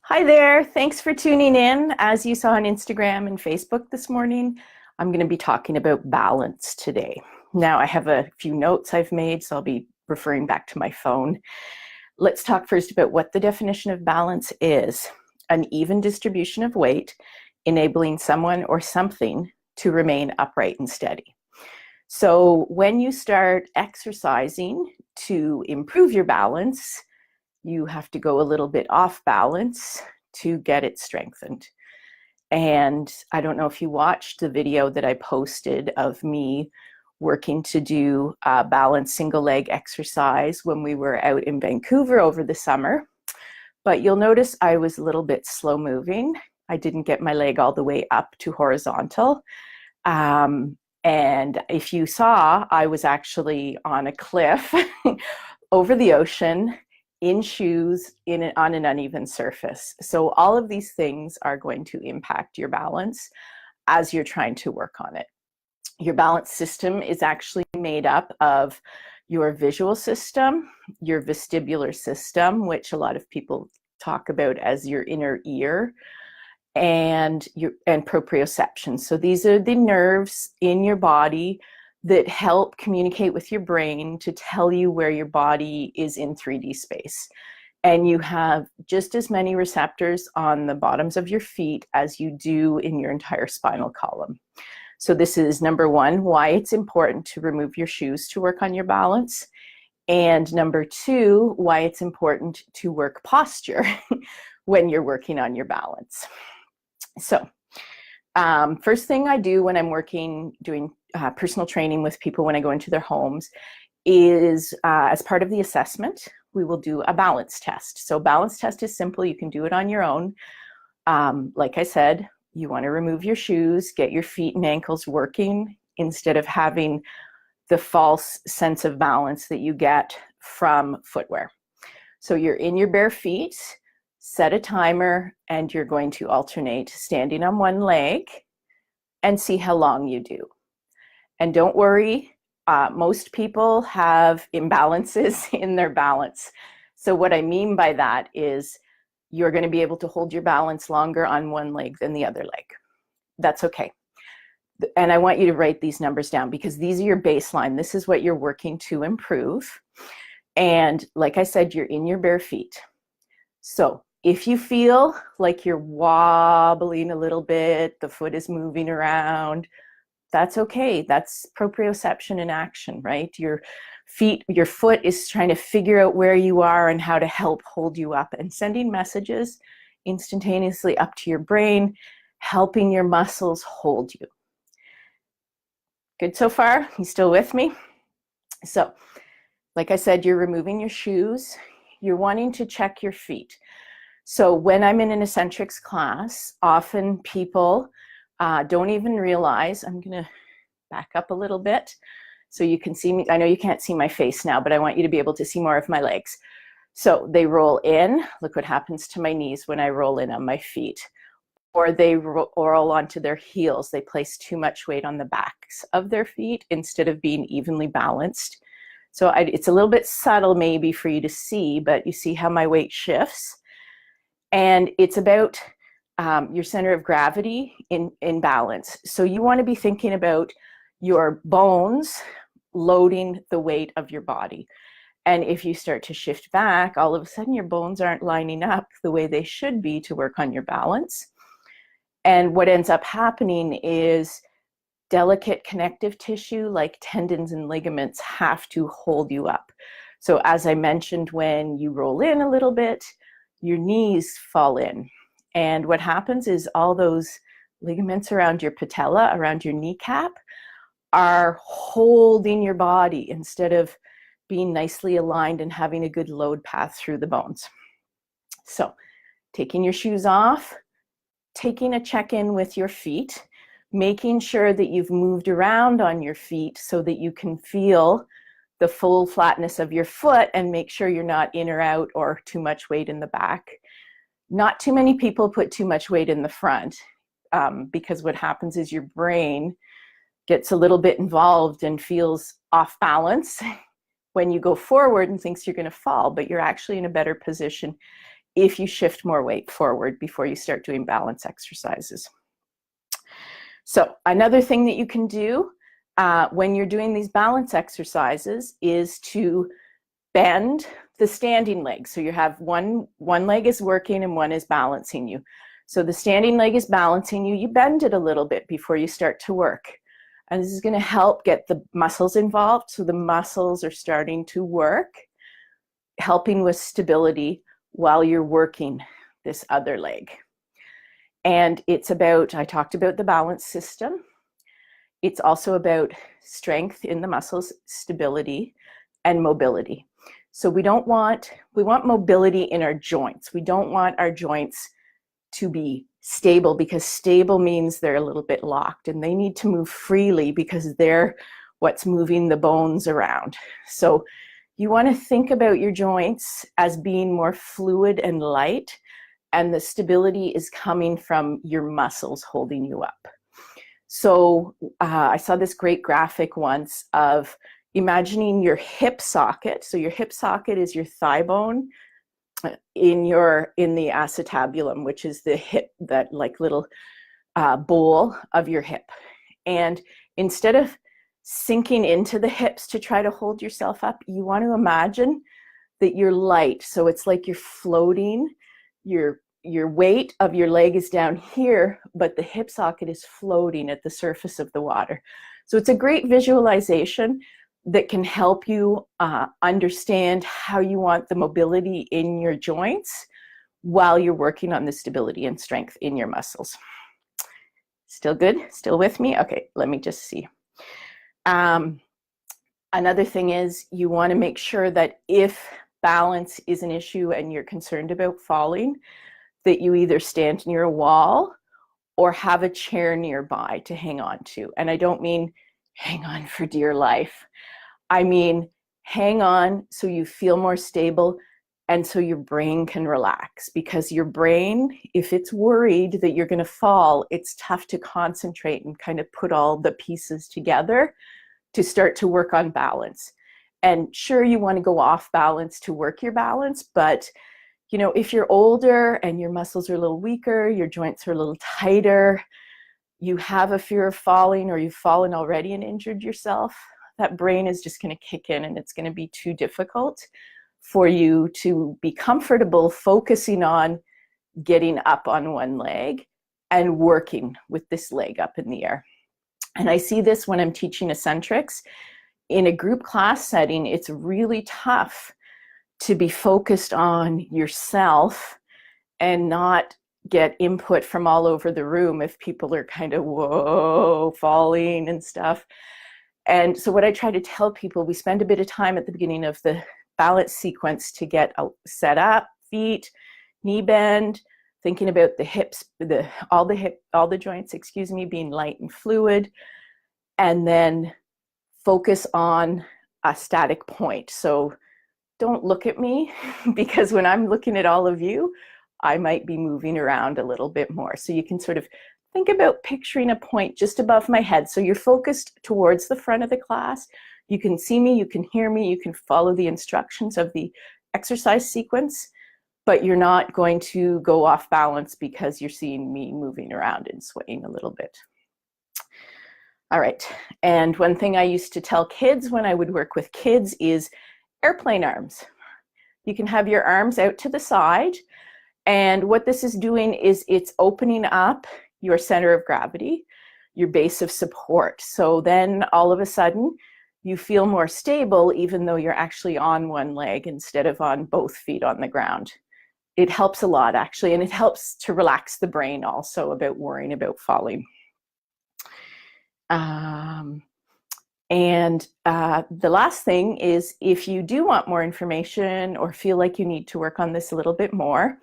Hi there, thanks for tuning in. As you saw on Instagram and Facebook this morning, I'm going to be talking about balance today. Now, I have a few notes I've made, so I'll be referring back to my phone. Let's talk first about what the definition of balance is. An even distribution of weight, enabling someone or something to remain upright and steady. So when you start exercising to improve your balance, you have to go a little bit off balance to get it strengthened. And I don't know if you watched the video that I posted of me working to do a balanced single leg exercise when we were out in Vancouver over the summer. But you'll notice I was a little bit slow moving. I didn't get my leg all the way up to horizontal. And if you saw, I was actually on a cliff over the ocean, in shoes, on an uneven surface. So all of these things are going to impact your balance as you're trying to work on it. Your balance system is actually made up of your visual system, your vestibular system, which a lot of people talk about as your inner ear, and proprioception. So these are the nerves in your body that help communicate with your brain to tell you where your body is in 3D space. And you have just as many receptors on the bottoms of your feet as you do in your entire spinal column. So this is number one, why it's important to remove your shoes to work on your balance. And number two, why it's important to work posture when you're working on your balance. So first thing I do when I'm doing personal training with people when I go into their homes is as part of the assessment, we will do a balance test. So balance test is simple. You can do it on your own. Like I said, you want to remove your shoes, get your feet and ankles working instead of having the false sense of balance that you get from footwear. So you're in your bare feet, set a timer, and you're going to alternate standing on one leg and see how long you do. And don't worry, most people have imbalances in their balance. So what I mean by that is you're going to be able to hold your balance longer on one leg than the other leg. That's okay. And I want you to write these numbers down because these are your baseline. This is what you're working to improve. And like I said, you're in your bare feet. So if you feel like you're wobbling a little bit, the foot is moving around, that's okay. That's proprioception in action, right? Your foot is trying to figure out where you are and how to help hold you up and sending messages instantaneously up to your brain, helping your muscles hold you. Good so far? You still with me? So, like I said, you're removing your shoes. You're wanting to check your feet. So when I'm in an Essentrics class, often people don't even realize, I'm going to back up a little bit so you can see me. I know you can't see my face now, but I want you to be able to see more of my legs. So they roll in. Look what happens to my knees when I roll in on my feet. Or they roll onto their heels. They place too much weight on the backs of their feet instead of being evenly balanced. So it's a little bit subtle maybe for you to see, but you see how my weight shifts. And it's about your center of gravity in balance. So you want to be thinking about your bones loading the weight of your body. And if you start to shift back, all of a sudden your bones aren't lining up the way they should be to work on your balance. And what ends up happening is delicate connective tissue like tendons and ligaments have to hold you up. So as I mentioned, when you roll in a little bit, your knees fall in. And what happens is all those ligaments around your patella, around your kneecap, are holding your body instead of being nicely aligned and having a good load path through the bones. So taking your shoes off, taking a check-in with your feet, making sure that you've moved around on your feet so that you can feel the full flatness of your foot and make sure you're not in or out or too much weight in the back. Not too many people put too much weight in the front because what happens is your brain gets a little bit involved and feels off balance when you go forward and thinks you're going to fall, but you're actually in a better position if you shift more weight forward before you start doing balance exercises. So another thing that you can do when you're doing these balance exercises is to bend the standing leg. So you have one leg is working and one is balancing you. So the standing leg is balancing you. You bend it a little bit before you start to work. And this is going to help get the muscles involved. So the muscles are starting to work, helping with stability while you're working this other leg. And it's about, I talked about the balance system. It's also about strength in the muscles, stability, and mobility. So we want mobility in our joints. We don't want our joints to be stable, because stable means they're a little bit locked, and they need to move freely because they're what's moving the bones around. So you want to think about your joints as being more fluid and light, and the stability is coming from your muscles holding you up. So I saw this great graphic once of imagining your hip socket. So your hip socket is your thigh bone in the acetabulum, which is the hip, that like little bowl of your hip. And instead of sinking into the hips to try to hold yourself up, you want to imagine that you're light. So it's like you're floating. Your weight of your leg is down here, but the hip socket is floating at the surface of the water. So it's a great visualization that can help you understand how you want the mobility in your joints while you're working on the stability and strength in your muscles. Still good? Still with me? Okay, let me just see. Another thing is you want to make sure that if balance is an issue and you're concerned about falling, that you either stand near a wall or have a chair nearby to hang on to. And I don't mean hang on for dear life. I mean, hang on so you feel more stable and so your brain can relax, because your brain, if it's worried that you're going to fall, it's tough to concentrate and kind of put all the pieces together to start to work on balance. And sure, you want to go off balance to work your balance, but you know, if you're older and your muscles are a little weaker, your joints are a little tighter, you have a fear of falling, or you've fallen already and injured yourself, that brain is just going to kick in, and it's going to be too difficult for you to be comfortable focusing on getting up on one leg and working with this leg up in the air. And I see this when I'm teaching Essentrics. In a group class setting, it's really tough to be focused on yourself and not get input from all over the room if people are kind of, whoa, falling and stuff. And so what I try to tell people, we spend a bit of time at the beginning of the balance sequence to get set up, feet, knee bend, thinking about the hips, all the joints, being light and fluid, and then focus on a static point. So don't look at me, because when I'm looking at all of you, I might be moving around a little bit more. So you can sort of think about picturing a point just above my head. So you're focused towards the front of the class. You can see me, you can hear me, you can follow the instructions of the exercise sequence, but you're not going to go off balance because you're seeing me moving around and swaying a little bit. All right, and one thing I used to tell kids when I would work with kids is airplane arms. You can have your arms out to the side, and what this is doing is it's opening up your center of gravity, your base of support. So then all of a sudden you feel more stable, even though you're actually on one leg instead of on both feet on the ground. It helps a lot, actually, and it helps to relax the brain also about worrying about falling. The last thing is, if you do want more information or feel like you need to work on this a little bit more,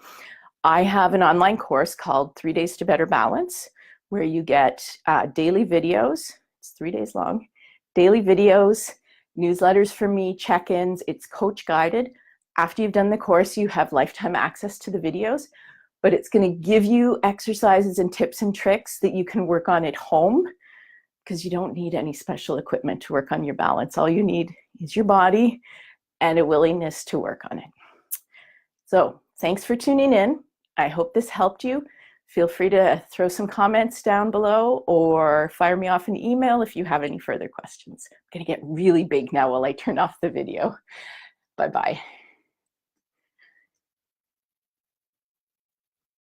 I have an online course called 3 Days to Better Balance, where you get daily videos. It's 3 days long. Daily videos, newsletters from me, check-ins. It's coach guided. After you've done the course, you have lifetime access to the videos, but it's going to give you exercises and tips and tricks that you can work on at home, because you don't need any special equipment to work on your balance. All you need is your body and a willingness to work on it. So Thanks for tuning in. I hope this helped you. Feel free to throw some comments down below or fire me off an email if you have any further questions. I'm going to get really big now while I turn off the video. Bye-bye.